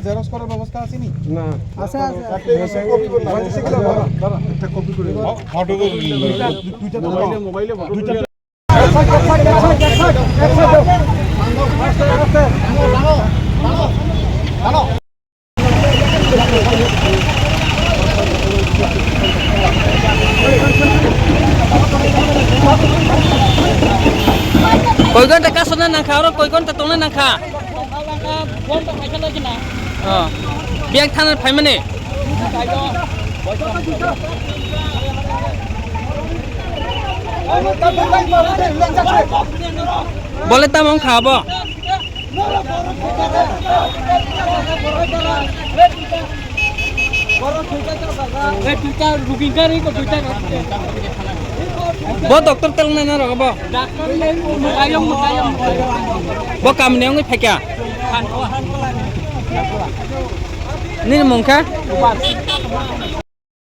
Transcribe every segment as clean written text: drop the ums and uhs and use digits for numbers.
Xerox করার ব্যবস্থা আছে নি? না আছে আছে কপি করে দাঁড়া একটা কপি করে ফটো করে দুইটা মোবাইলে দুইটা koi gon ta kasona nang kha ro koi gon ta tong nang kha phone ta khai khala kina biang than phai mane bole ta mong kha bo bo doktor tel na ro bo doctor le ayong bo kam ne ngi phekya ni mong kha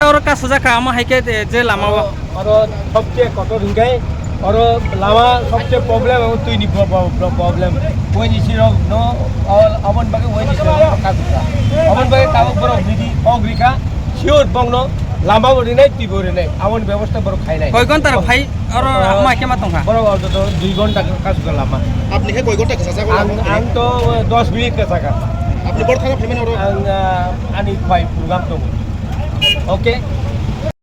और का सजा का हम हाइके जे लामा और सबसे कठोर हिंगाई और लामा सबसे प्रॉब्लम है तो नहीं प्रॉब्लम कोई नहीं सिरो नो और अपन बाके वही नहीं सिरो का अपन बाके कागज पर विधि अग्रिका सियोर बंगनो लामा बड़ी नहीं ती बड़ी नहीं अपन व्यवस्था पर खाई नहीं कोई कोन तार भाई और हम के मातों का बरो और तो 2 घंटा का सुगर लामा আপনি কে কয় ঘন্টা কাঁচা করা आं तो 10 मिनट का सका আপনি বড় থানা ফেমেন आं आनी फाइव प्रोग्राम तो ओके